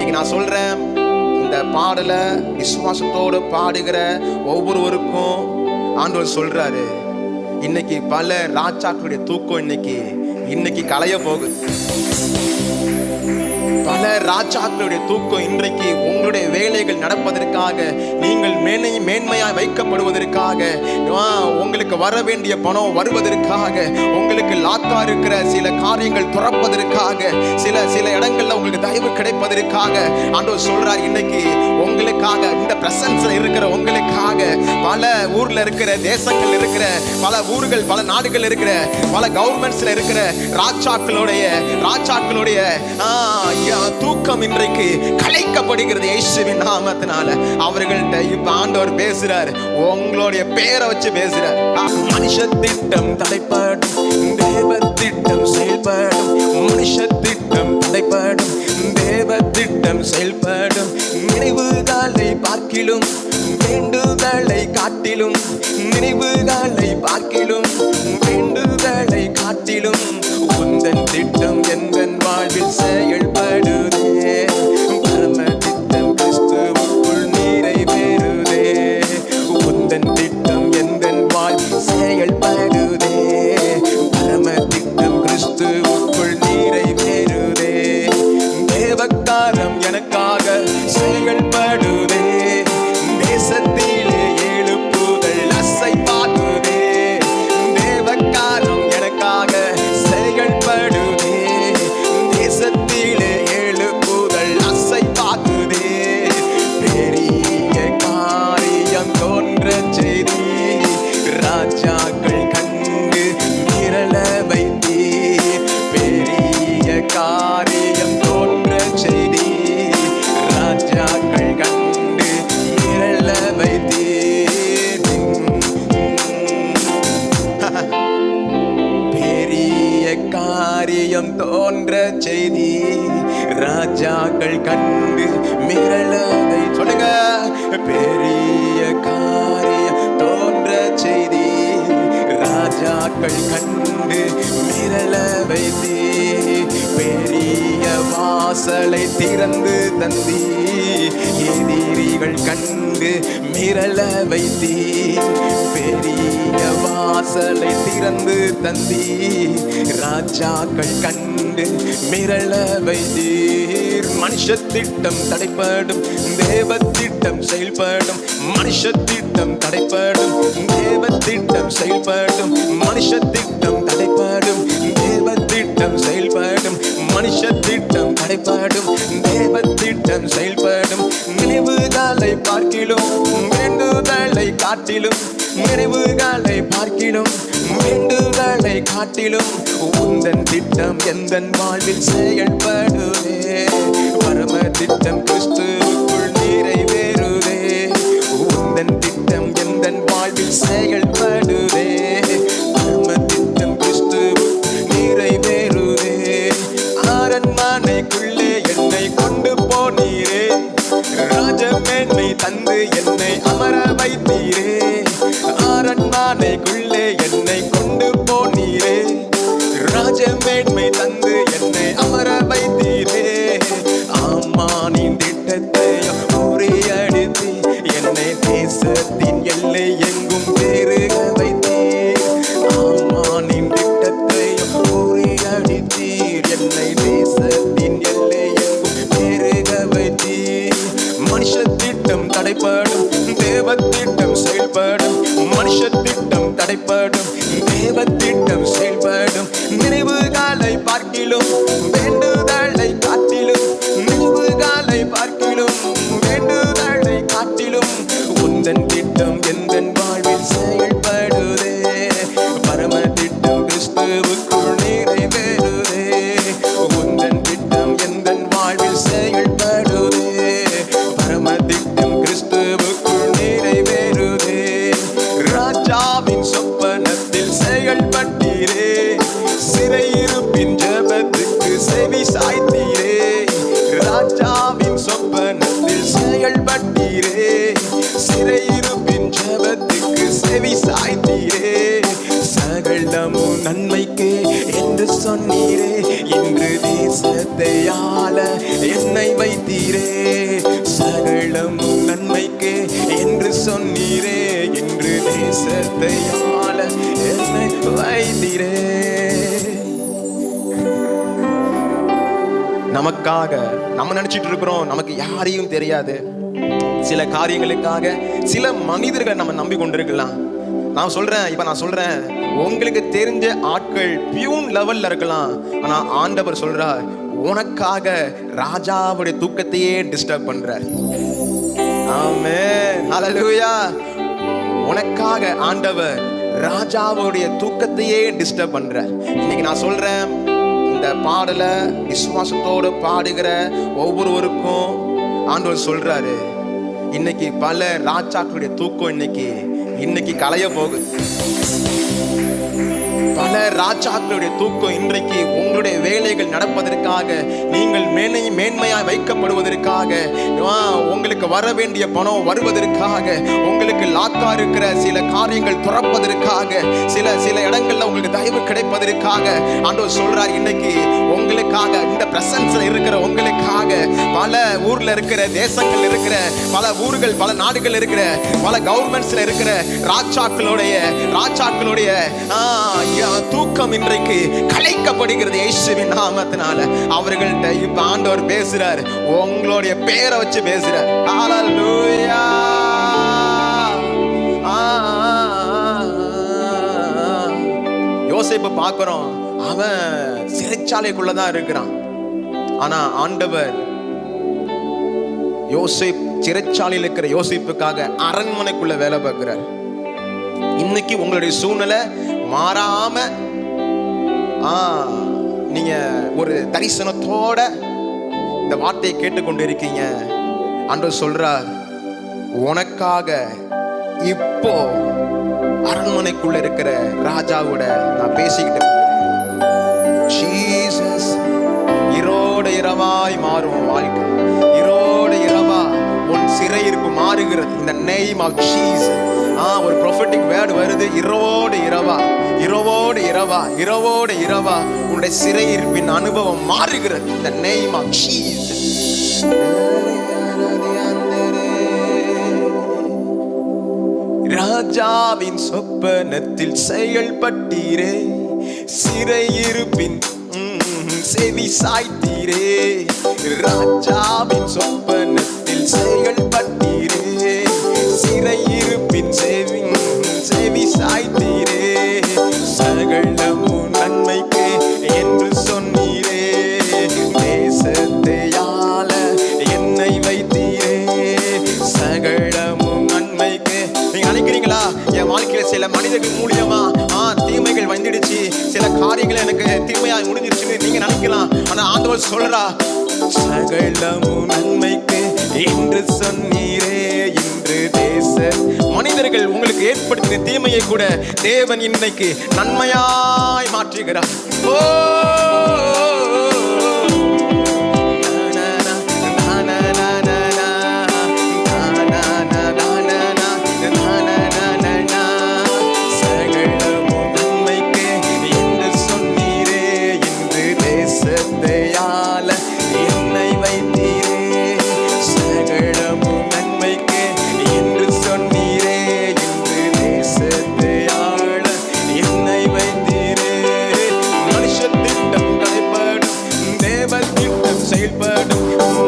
நான் சொல்றேன், இந்த பாடல விசுவாசத்தோடு பாடுகிற ஒவ்வொருவருக்கும் ஆண்டவர் சொல்றாரு, இன்னைக்கு பல ராஜாக்களுடைய தூக்கம் இன்னைக்கு களைய போகுது. பல ராஜாக்களுடைய தூக்கம் இன்றைக்கு உங்களுடைய வேலைகள் நடப்பதற்காக, நீங்கள் மேன்மையாய் வைக்கப்படுவதற்காக, உங்களுக்கு வர வேண்டிய பணம் வருவதற்காக, உங்களுக்கு லாக்கா இருக்கிற சில காரியங்கள் துறப்பதற்காக, சில இடங்கள்ல உங்களுக்கு தயவு கிடைப்பதற்காக ஆண்டவர் சொல்றார், இன்னைக்கு உங்களுக்காக, இந்த பிரசன்ஸ்ல இருக்கிற உங்களுக்காக, பல ஊர்ல இருக்கிற, தேசங்கள் இருக்கிற, பல ஊர்கள், பல நாடுகள் இருக்கிற, பல கவர்மெண்ட்ஸ்ல இருக்கிற ராஜாக்களுடைய தூக்கம் இன்றைக்கு கலைக்கப்படுகிறது இயேசுவின் நாமத்தினால. அவர்கள்ட்ட இப்ப ஆண்டவர் பேசுறார், உங்களுடைய பேரை வச்சு பேசுறார். மனுஷ திட்டம் தடைப்படும், தேவ திட்டம் செயல்படும். மனுஷ திட்டம் தடைப்படும், தேவ திட்டம் செயல்படும். நினைவுகளை பார்க்கிலும் வேண்டுதலை காட்டிலும், நினைவுகளை பார்க்கிலும் வேண்டுதலை காட்டிலும் உந்தன் திட்டம் எந்தன் வாழ்வில் செயல்படுதே. பரம திட்டம் கிறிஸ்துவுக்குள் நிறைவேறுதே. உந்தன் திட்டம் எந்தன் வாழ்வில் செயல்படுதே. பரம திட்டம் கிறிஸ்துவுக்குள் நிறைவேறுதே. தேவக்காரம் எனக்காக செயல்படுதே. தேசத்திலே எழுப்புதல் அசைவாகுதே. தேவக்காரம் எனக்காக செயல்படுதே. தேசத்திலே எழுப்புதல் அசைவாகுதே. பெரிய காரியம் தோன்ற செய்தி, ராஜாக்கள் கண்டு மிரள வைத்தீ. பெரிய காரியம் தோன்ற செய்தி, ராஜாக்கள் கண்டு மிரள வைத்தீ. பெரிய காரியம் தோன்ற செய்தி, ராஜாக்கள் கண்டு மிரளவை. சொல்லுங்க, பெரிய காரியம் தோன்ற செய்தி, ராஜாக்கள் கண்டு மிரளவை. பெரிய வாசலை திறந்து தந்தீ, எதிரிகள் கண்டு மிரள வைத்தீ. பெரிய வாசலை திறந்து தந்தீ, ராஜாக்கள் கண்டு மிரள வைத்தீர். மனுஷ திட்டம் தடைப்படும், தேவ திட்டம் செயல்படும். மனுஷ திட்டம் தடைப்படும், தேவ திட்டம் செயல்படும். மனுஷ திட்டம் தடைப்படும், தேவ திட்டம் செயல்படும். மனுஷ திட்டம் தடைப்படும், தேவ திட்டம் செயல்படும். நினைவுகளை பார்க்கிலும் வேண்டுதலை காட்டிலும், நினைவுகளை பார்க்கிலும் வேண்டுதலை காட்டிலும் உந்தன் திட்டம் எந்தன் வாழ்வில் செயல்படுதே. பரம திட்டம் கிறிஸ்துவுக்குள் நிறைவேறுதே. உந்தன் திட்டம் எந்தன் வாழ்வில் செயல்படுதே. பரம திட்டம் கிறிஸ்துவுக்குள் நிறைவேறுதே. அரண்மனைக்குள்ளே என்னை கொண்டு போனீரே, ராஜமேன்மை தந்து என்னை அமர வைத்தீரே. அரண்மனைக்குள்ளே என்னை கொண்டு போனீரே, ராஜமேன்மை தந்து என்னை அமர வைத்தீரே. ஆமானின் திட்டத்தையும் முறியடித்து என்னை தேசத்தின் எல்லை எங்கும் பெருக வைத்தீர். ஆமானின் திட்டத்தையும் முறியடித்தீர், என்னை தேசத்தின் எல்லை எங்கும் பெருக வைத்தீர். மனுஷ திட்டம் தடைப்படும், தேவ திட்டம் செயல்படும். மனுஷ திட்டம் தடைப்படும், தேவ திட்டம் செயல்படும். நினைவுகளை பார்க்கிலும் வேண்டுதலை காட்டிலும், நினைவுகளை பார்க்கிலும் வேண்டுதலை காட்டிலும் உந்தன் திட்டம் எந்தன் வாழ்வில் செயல்படுதே. பரம திட்டம் கிறிஸ்துவுக்குள் நிறைவேறுதே. உந்தன் திட்டம் எந்தன் வாழ்வில் செயல்படுதே. பரம திட்டம் கிறிஸ்துவுக்குள் நிறைவேறுதே. ராஜாவின் சொப்பனத்தில் செயல்பட்டீரே, சிறையிருப்பின் ஜெபத்துக்கு செவி சாய்த்தீரே. ராஜாவின் சொப்பனத்தில் செயல்பட்டீரே, சிறையிருப்பின் ஜெபத்துக்கு செவி சாய்த்தீரே. சகலமும் நன்மைக்கே என்று சொன்னீரே, இன்று தேசத்தை ஆள என்னை வைத்தீரே. வைத்தீரே, சகலமும் நன்மைக்கு என்று சொன்னீரே, என்று தேசத்தை ஆள என்னை வைத்தீரே. நமக்காக நம்ம நினைச்சிட்டு இருக்கிறோம் நமக்கு யாரையும் தெரியாது. சில காரியங்களுக்காக சில மனிதர்களை நம்ம நம்பி கொண்டிருக்கலாம். நான் சொல்றேன் உங்களுக்கு தெரிஞ்ச ஆட்கள் பியூன் லெவல்ல இருக்கலாம். ஆனா ஆண்டவர் சொல்றார், உனக்காக ராஜாவுடைய தூக்கத்தையே டிஸ்டர்ப் பண்றார். ஆமென், ஹல்லேலூயா. உனக்காக ஆண்டவர் ராஜாவுடைய தூக்கத்தையே டிஸ்டர்ப் பண்றார். இன்னைக்கு நான் சொல்றேன், இந்த பாடல விசுவாசத்தோடு பாடுகிற ஒவ்வொருவருக்கும் ஆண்டவர் சொல்றாரு, இன்னைக்கு பல ராஜாக்களுடைய தூக்கம் இன்னைக்கு களைய போகுது. பல ராஜாக்களுடைய தூக்கம் இன்றைக்கு உங்களுடைய வேலைகள் நடப்பதற்காக, நீங்கள் மேன்மையாய் வைக்கப்படுவதற்காக, உங்களுக்கு வர வேண்டிய பணம் வருவதற்காக, உங்களுக்கு லாக்கா இருக்கிற சில காரியங்கள் துறப்பதற்காக, சில இடங்கள்ல உங்களுக்கு தயவு கிடைப்பதற்காக ஆண்டவர் சொல்றார், இன்னைக்கு உங்களுக்காக, இந்த பிரசன்ஸ்ல இருக்கிற உங்களுக்காக, பல ஊர்ல இருக்கிற, தேசங்கள் இருக்கிற, பல ஊர்கள், பல நாடுகள் இருக்கிற, பல கவர்மெண்ட்ஸ்ல இருக்கிற ராஜாக்களுடைய தூக்கம் இன்றைக்கு கலைக்கப்படுகிறது இயேசுவின் நாமத்தினால. அவர்கள்ட்ட இப்ப ஆண்டவர் பேசுறார், உங்களுடைய பேரை வச்சு பேசுறார். ஹல்லேலூயா. யோசேப்பு பார்க்கிறோம், அவன் சிறைச்சாலைக்குள்ளதான் இருக்கிறான். ஆனா ஆண்டவர் சிறைச்சாலையில் இருக்கிற யோசேப்புக்காக அரண்மனைக்குள்ள வேலை பார்க்கிறார். இன்னைக்கு உங்களுடைய சூழ்நிலை மாறாம நீங்க ஒரு தரிசனத்தோட இந்த வார்த்தையை கேட்டுக்கொண்டு இருக்கீங்க. ஆண்டவர் சொல்றார், உனக்காக இப்போ அரண்மனைக்குள்ள இருக்கிற ராஜாவோட நான் பேசிக்கிட்டு, ஜீசஸ் இரவோட இரவாய் மாறும் வாழ்க்கை, இரவோட இரவா உன் சிறையிருப்பு மாறுகிறது. இந்த நேம் ஆஃப் ஜீசஸ். ஒரு prophetic word வருது, இரவோடு இரவா உன்னுடைய சிறையிருப்பின் அனுபவம் மாறுகிறது. இந்த நேம் ஆஃப் ஜீசஸ். ராஜாவின் சொப்பனத்தில் செயல்பட்டீரே, சிறையிருப்பின் செவி சாய்த்தீரே. ராஜாவின் சொப்பனத்தில் செயல்பட்டீரே, சிறையிருப்பின் செவி சாய்த்தீரே. சகலமும் நன்மைக்கு என்று சொன்னீரே, தேசத்தை ஆள என்னை வைத்தீரே. சகலமும் நன்மைக்கு. நீங்க நினைக்கிறீங்களா, என் வாழ்க்கையில சில மனிதர்கள் மூலியமா தீமைகள் வந்துடுச்சு, சில காரியங்கள் எனக்கு தீமையா முடிஞ்சிருச்சுன்னு நீங்க நினைக்கலாம். ஆனா ஆண்டவர் சொல்றா, சகலமும் நன்மைக்கு என்று சொன்னீரே, இன்று தேச மனிதர்கள் உங்களுக்கு ஏற்படுத்தின தீமையை கூட தேவன் இன்னைக்கு நன்மையாய் மாற்றுகிறார்.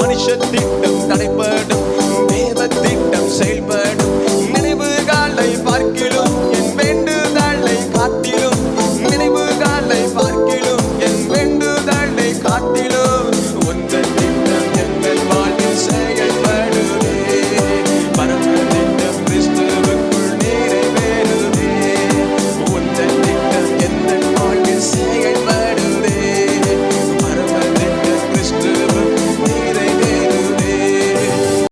மனுஷ திட்டம் தடைப்படும், தேவ திட்டம் செயல்படும்.